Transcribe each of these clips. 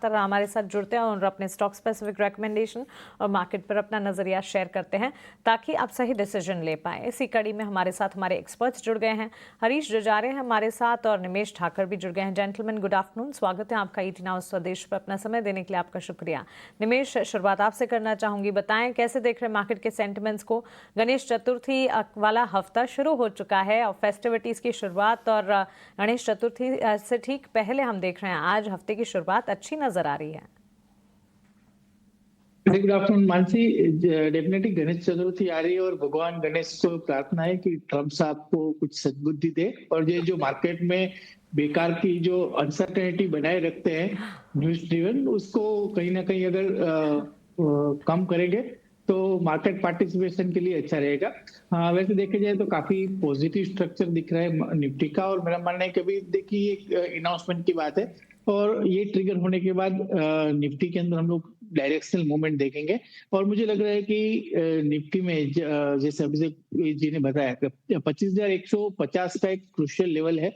तरह हमारे साथ जुड़ते हैं और अपने स्टॉक स्पेसिफिक रिकमेंडेशन और मार्केट पर अपना नजरिया शेयर करते हैं ताकि आप सही डिसीजन ले पाएं। इसी कड़ी में हमारे साथ हमारे एक्सपर्ट्स जुड़ गए हैं। हरीश जजारे हैं हमारे साथ और निमेश ठाकर भी जुड़ गए हैं। जेंटलमैन, गुड आफ्टरनून, स्वागत है आपका ईटी नाउ स्वदेश पर। अपना समय देने के लिए आपका शुक्रिया। निमेश, शुरुआत आपसे करना चाहूंगी, बताएं कैसे देख रहे हैं मार्केट के सेंटिमेंट्स को। गणेश चतुर्थी वाला हफ्ता शुरू हो चुका है और फेस्टिविटीज की शुरुआत और गणेश चतुर्थी से ठीक पहले हम देख रहे हैं आज हफ्ते की शुरुआत अच्छी नजर आ रही है। Good afternoon Mansi. Definitely Ganesh Chaturthi आ रही है और भगवान गणेश को प्रार्थना है कि ट्रम्प साहब को कुछ सद्बुद्धि दे और ये जो मार्केट में बेकार की जो अनसर्टेनिटी बनाए रखते हैं न्यूज ड्रिवन, उसको कहीं ना कहीं अगर कम करेंगे तो मार्केट पार्टिसिपेशन के लिए अच्छा रहेगा। वैसे देखे जाए तो काफी पॉजिटिव स्ट्रक्चर दिख रहा है निफ्टी का और मेरा मानना है कि अभी देखिए एक अनाउंसमेंट की बात है और ये ट्रिगर होने के बाद निफ्टी के अंदर हम लोग डायरेक्शनल मूवमेंट देखेंगे और मुझे लग रहा है कि निफ्टी में जैसे अभिषेक जी ने बताया 25,150 का एक क्रुशियल लेवल है।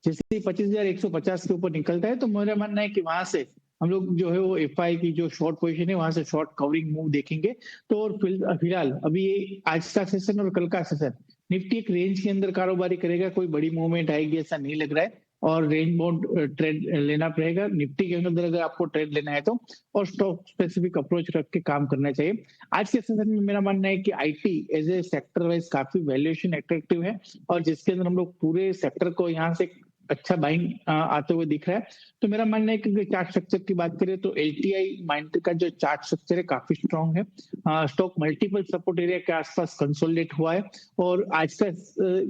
जैसे ही 25,150 के ऊपर निकलता है तो मेरा मानना है कि वहां से हम लोग जो है वो एफआई की जो शॉर्ट पोजीशन है वहां से शॉर्ट कवरिंग मूव देखेंगे। तो और फिलहाल अभी ये आज का सेशन और कल का सेशन निफ्टी एक रेंज के अंदर कारोबारी करेगा, कोई बड़ी मूवमेंट आएगी ऐसा नहीं लग रहा है और रेंज बाउंड ट्रेड लेना पड़ेगा निफ्टी के अंदर अगर आपको ट्रेड लेना है तो, और स्टॉक स्पेसिफिक अप्रोच रख के काम करना चाहिए। आज के सेशन में मेरा मानना है कि IT as a sector wise काफी वैल्यूएशन एट्रैक्टिव है और जिसके अंदर हम लोग पूरे सेक्टर को यहाँ से अच्छा बाइंग आते हुए दिख रहा है। तो मेरा मानना है कि चार्ट स्ट्रक्चर की बात करें तो एलटीआई माइंट्री का जो चार्ट स्ट्रक्चर है काफी स्ट्रॉन्ग है। स्टॉक मल्टीपल सपोर्ट एरिया के आसपास कंसोलिडेट हुआ है और आज का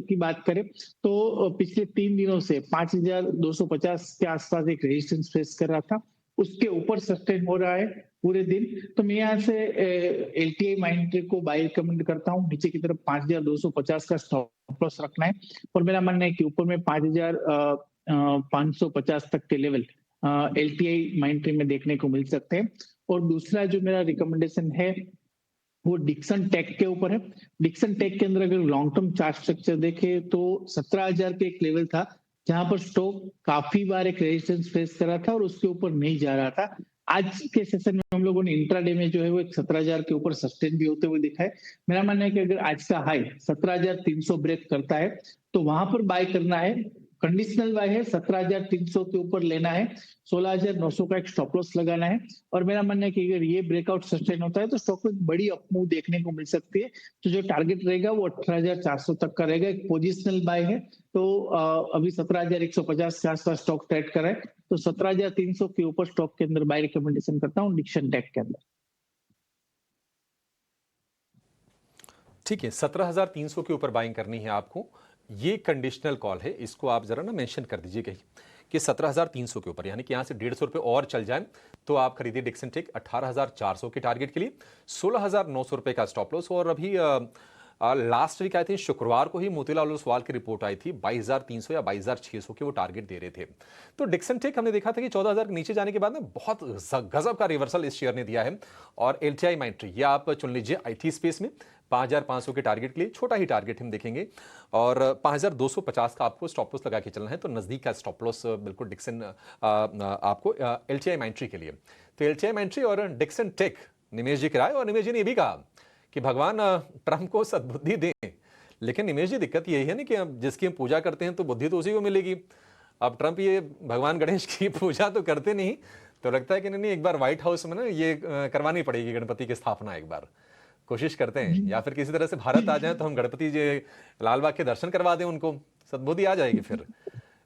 की बात करें तो पिछले 3 दिनों से 5,250 के आसपास एक रेजिस्टेंस फेस कर रहा था, उसके ऊपर सस्टेन हो रहा है पूरे दिन। तो मैं यहाँ से एलटीआई माइंट्री को बाय रिकमेंड करता हूँ। नीचे की तरफ 5,250 का स्टॉप लॉस रखना है और मेरा मानना है कि ऊपर में 5,550 तक के लेवल एलटीआई माइंट्री में देखने को मिल सकते हैं। और दूसरा जो मेरा रिकमेंडेशन है वो डिक्सन टेक के ऊपर है। डिक्सन टेक के अंदर अगर लॉन्ग टर्म चार्ट स्ट्रक्चर देखे तो 17,000 के एक लेवल था जहां पर स्टॉक काफी बार एक रेजिस्टेंस फेस कर रहा था और उसके ऊपर नहीं जा रहा था। आज के सेशन में हम लोगों ने इंट्राडे में जो है वो 17,000 के ऊपर सस्टेन भी होते हुए दिखा है। मेरा मानना है कि अगर आज का हाई 17,300 ब्रेक करता है तो वहां पर बाय करना है। कंडीशनल बाय है, 17,300 के ऊपर लेना है, 16,900 का एक स्टॉप लॉस लगाना है और मेरा मानना है कि अगर ये ब्रेकआउट सस्टेन होता है तो स्टॉक में बड़ी अप मूव देखने को मिल सकती है। तो जो टारगेट रहेगा वो 18,400 तक का रहेगा। एक पोजिशनल बाय है तो अभी 17,150 के आसपास स्टॉक ट्रेड कर रहा है तो 17,300 के ऊपर स्टॉक के अंदर बाय रिकमेंडेशन करता हूँ डिक्सन टेक के अंदर। ठीक है, 17,300 के ऊपर बाइंग करनी है आपको। ये कंडीशनल कॉल है, इसको आप जरा ना मेंशन कर दीजिए कहीं कि 17,300 के ऊपर, यानी कि यहाँ से 150 रुपये और चल जाए तो आप खरीदिए डिक्सन टेक 18,400 के टारगेट के लिए, 16,900 रुपये का स्टॉप लॉस। और अभी लास्ट वीक आई थी शुक्रवार को ही मोतीलाल ओसवाल की रिपोर्ट आई थी, 22,300 या 22,600 के वो टारगेट दे रहे थे। तो डिक्सन टेक हमने देखा था कि 14,000 के नीचे जाने के बाद ना बहुत गजब का रिवर्सल इस शेयर ने दिया है। और एलटीआई माइंट्री ये आप चुन लीजिए आईटी स्पेस में 5,500 के टारगेट के लिए, छोटा ही टारगेट हम देखेंगे और 5,250 का आपको स्टॉप लॉस लगा के चलना है। तो नजदीक का स्टॉप लॉस बिल्कुल डिक्सन आपको एलटीआई माइंट्री के लिए। तो एलटीआई माइंट्री और डिक्सन टेक निमेश जी कराए और निमेश जी ने यह भी कहा कि भगवान ट्रंप को सद्बुद्धि दें। लेकिन निमेश जी दिक्कत यही है ना कि जिसकी हम पूजा करते हैं तो बुद्धि तो उसी को मिलेगी। अब ट्रंप ये भगवान गणेश की पूजा तो करते नहीं, तो लगता है कि नहीं एक बार व्हाइट हाउस में ना ये करवानी पड़ेगी गणपति की स्थापना, एक बार कोशिश करते हैं, या फिर किसी तरह से भारत आ जाए तो हम गणपति जी लाल बाग के दर्शन करवा दें, उनको सद्बुद्धि आ जाएगी फिर।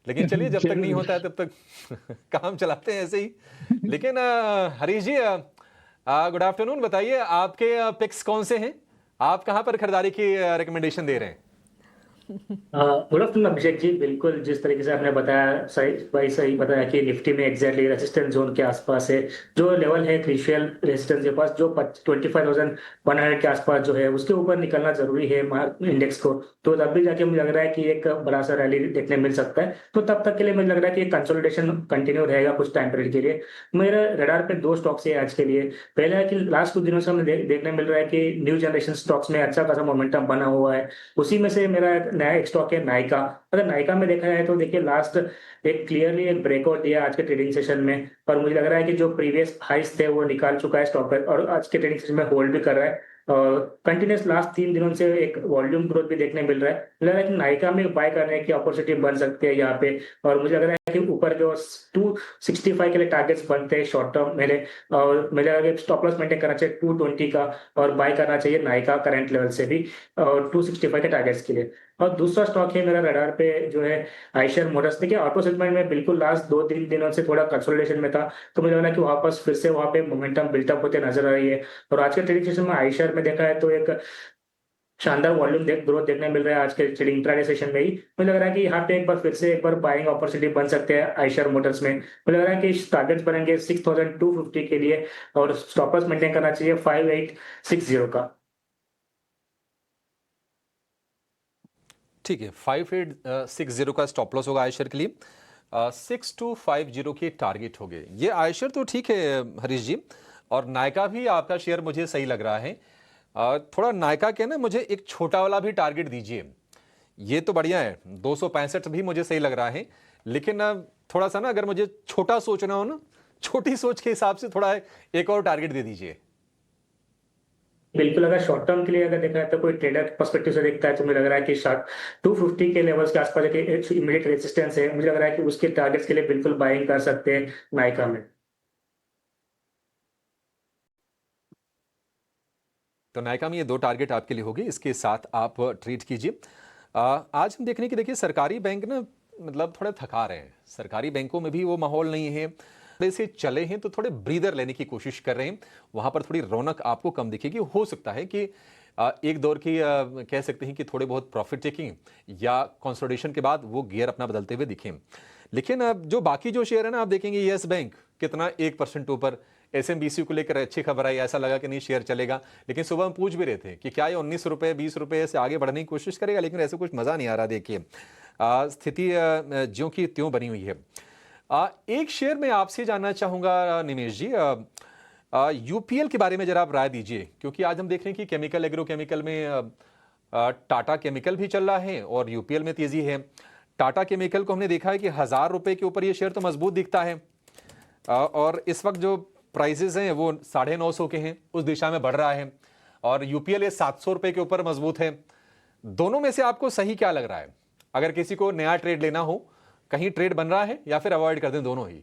लेकिन चलिए जब तक नहीं होता है तब तक काम चलाते हैं ऐसे ही। लेकिन हरीश जी गुड आफ्टरनून, बताइए आपके पिक्स कौन से हैं, आप कहां पर खरीदारी की रिकमेंडेशन दे रहे हैं? Good afternoon Abhishek ji. बिल्कुल जिस तरीके से आपने बताया, सही बताया कि निफ्टी में एग्जैक्टली रेजिस्टेंस जोन के आसपास है, जो लेवल है क्रिशियल रेजिस्टेंस के पास, जो 25,100 के आसपास जो है उसके ऊपर निकलना जरूरी है इंडेक्स को। तो तब भी जाके मुझे लग रहा है कि एक बड़ा सा रैली देखने मिल सकता है। तो तब तक के लिए मुझे लग रहा है कि कंसोलिडेशन कंटिन्यू रहेगा कुछ टाइम पीरियड के लिए। मेरे रडार पे 2 स्टॉक्स है आज के लिए। पहला है कि लास्ट कुछ दिनों से हमें देखने मिल रहा है कि न्यू जनरेशन स्टॉक्स में अच्छा खासा मोमेंटम बना हुआ है। उसी में से मेरा नया एक स्टॉक है नायका। अगर नायका में देखा जाए तो देखिए लास्ट एक क्लियरली एक ब्रेकआउट दिया आज के ट्रेडिंग सेशन में, और मुझे लग रहा है कि जो प्रीवियस हाइस थे वो निकाल चुका है स्टॉक और आज के ट्रेडिंग सेशन में होल्ड भी कर रहा है। कंटिन्यूस लास्ट 3 दिनों से एक वॉल्यूम ग्रोथ भी देखने मिल रहा है। मुझे लग रहा है कि नायका में बाय करने की अपॉर्चुनिटी बन सकती है यहाँ पे, और मुझे लग रहा है कि ऊपर जो 265 के लिए टारगेट्स बनते हैं शॉर्ट टर्म मेरे, और मुझे लग रहा है कि स्टॉप लॉस मेंटेन करना चाहिए 220 का, और बाय करना चाहिए नायका करंट लेवल से भी, और 265 के टारगेट्स के लिए। और दूसरा स्टॉक है मेरा रडार पे जो है आइशर मोटर्स। देखिए ऑटो सेगमेंट में बिल्कुल लास्ट 2-3 दिनों से थोड़ा कंसोलिडेशन में था, तो मुझे लग रहा है कि वापस फिर से वहां पे मोमेंटम बिल्टअप होते नजर आ रही है। और आज के ट्रेडिंग सेशन में आइशर में देखा है तो एक शानदार वॉल्यूम ग्रोथ देखने मिल रहा है आज के ट्रेडिंग इंट्राडे सेशन में ही। मुझे लग रहा है कि यहाँ पे एक बार फिर से एक बार बाइंग अपॉर्चुनिटी बन सकते हैं आइशर मोटर्स में। मुझे लग रहा है कि टारगेट्स बनेंगे 6250 के लिए, और स्टॉप लॉस मेंटेन करना चाहिए 5860 का। ठीक है, 5860 का स्टॉप लॉस होगा आयशर के लिए, 6250 के टारगेट हो गए। ये आयशर तो ठीक है हरीश जी, और नायका भी आपका शेयर मुझे सही लग रहा है। थोड़ा नायका के ना मुझे एक छोटा वाला भी टारगेट दीजिए। ये तो बढ़िया है, 265 भी मुझे सही लग रहा है, लेकिन थोड़ा सा ना अगर मुझे छोटा सोचना हो ना, छोटी सोच के हिसाब से थोड़ा एक और टारगेट दे दीजिए। बिल्कुल, अगर शॉर्ट टर्म के लिए अगर देखा है तो कोई ट्रेडर पर्सपेक्टिव से देखता है तो मुझे लग रहा है कि शायद 250 के लेवल्स के आसपास एक इमीडिएट रेजिस्टेंस है, मुझे लग रहा है कि उसके टारगेट्स के लिए बिल्कुल बाइंग कर सकते हैं नायका में। तो नायका में ये 2 टारगेट आपके लिए होगी, इसके साथ आप ट्रीट कीजिए। आज हम देखने की देखिए सरकारी बैंक ना मतलब थोड़े थका रहे हैं, सरकारी बैंकों में भी वो माहौल नहीं है, थोड़े से चले हैं तो थोड़े ब्रीदर लेने की कोशिश कर रहे हैं, वहां पर थोड़ी रौनक आपको कम दिखेगी। हो सकता है कि एक दौर की कह सकते हैं कि थोड़े बहुत प्रॉफिट टेकिंग या कंसोलिडेशन के बाद वो गियर अपना बदलते हुए दिखें। लेकिन अब जो बाकी जो शेयर है ना, आप देखेंगे यस बैंक कितना 1% ऊपर, एसएमबीसी को लेकर अच्छी खबर आई, ऐसा लगा कि नहीं शेयर चलेगा। लेकिन सुबह हम पूछ भी रहे थे कि क्या ये 19 रुपए 20 रुपए से आगे बढ़ने की कोशिश करेगा, लेकिन ऐसे कुछ मजा नहीं आ रहा। देखिए स्थिति ज्यों की त्यों बनी हुई है। एक शेयर में आपसे जानना चाहूंगा निमेश जी, यूपीएल के बारे में जरा आप राय दीजिए, क्योंकि आज हम देख रहे हैं कि केमिकल एग्रोकेमिकल में टाटा केमिकल भी चल रहा है और यूपीएल में तेजी है। टाटा केमिकल को हमने देखा है कि 1000 रुपए के ऊपर ये शेयर तो मजबूत दिखता है, और इस वक्त जो प्राइसेस हैं वो 950 के हैं, उस दिशा में बढ़ रहा है, और यूपीएल ये 700 रुपए के ऊपर मजबूत है। दोनों में से आपको सही क्या लग रहा है? अगर किसी को नया ट्रेड लेना हो, कहीं ट्रेड बन रहा है या फिर अवॉइड कर दें, दोनों ही?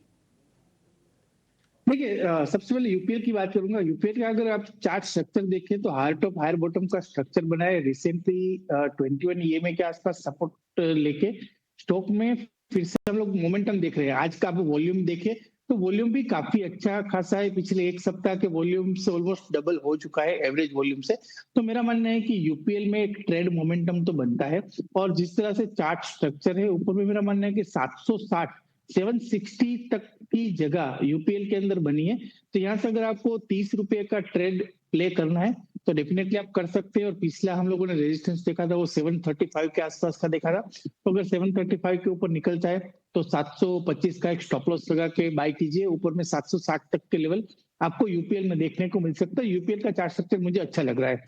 देखिए सबसे पहले यूपीएल की बात करूंगा। यूपीएल का अगर आप चार्ट स्ट्रक्चर देखें तो हायर टॉप हायर बॉटम का स्ट्रक्चर बना है। रिसेंटली 21 ईएमए के आसपास सपोर्ट लेके स्टॉक में फिर से हम लोग मोमेंटम देख रहे हैं। आज का आप वॉल्यूम देखें तो वॉल्यूम भी काफी अच्छा खासा है, पिछले एक सप्ताह के वॉल्यूम से ऑलमोस्ट डबल हो चुका है एवरेज वॉल्यूम से। तो मेरा मानना है कि यूपीएल में एक ट्रेड मोमेंटम तो बनता है, और जिस तरह से चार्ट स्ट्रक्चर है ऊपर में मेरा मानना है कि 760 760 तक की जगह यूपीएल के अंदर बनी है। तो यहाँ से अगर आपको 30 रुपए का ट्रेड प्ले करना है तो डेफिनेटली आप कर सकते हैं। और पिछला हम लोगों ने रेजिस्टेंस देखा था वो 735 के आसपास का देखा था। तो अगर 735 के ऊपर निकलता है तो 725 का एक स्टॉप लॉस लगा के बाय कीजिए। ऊपर में 760 तक के लेवल आपको यूपीएल में देखने को मिल सकता है। यूपीएल का चार्ट स्ट्रक्चर मुझे अच्छा लग रहा है।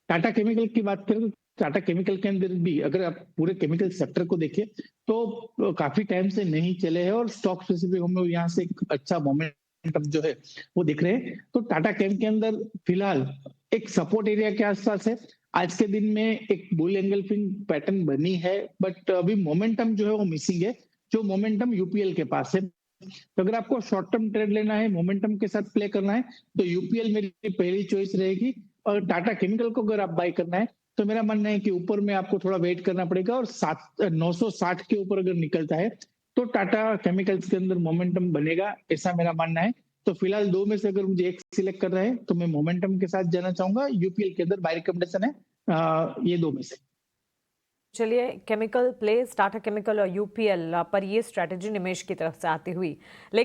टाटा केमिकल की बात करें तो टाटा केमिकल के अंदर भी अगर आप पूरे केमिकल सेक्टर को देखें तो काफी टाइम से नहीं चले हैं, और स्टॉक स्पेसिफिक हम लोग यहाँ से एक अच्छा मोमेंटम जो है वो दिख रहे हैं। तो टाटा केम के अंदर फिलहाल एक सपोर्ट एरिया के आसपास है। आज के दिन में एक बुल एंगल्फिंग पैटर्न बनी है, बट अभी मोमेंटम जो है वो मिसिंग है, जो मोमेंटम यूपीएल के पास है। तो अगर आपको शॉर्ट टर्म ट्रेड लेना है, मोमेंटम के साथ प्ले करना है, तो यूपीएल मेरी पहली चॉइस रहेगी। और टाटा केमिकल को अगर आप बाय करना है तो मेरा मानना है कि ऊपर में आपको थोड़ा वेट करना पड़ेगा, और 960 के ऊपर अगर निकलता है तो टाटा केमिकल्स के अंदर मोमेंटम बनेगा, ऐसा मेरा मानना है। तो फिलहाल दो में से अगर मुझे एक सिलेक्ट कर रहा है तो मैं मोमेंटम के साथ जाना चाहूंगा। यूपीएल के अंदर बाय रिकमेंडेशन है ये दो में से। चलिए, केमिकल प्लेस टाटा केमिकल और यूपीएल पर ये स्ट्रैटेजी निमेश की तरफ से आती हुई, लेकिन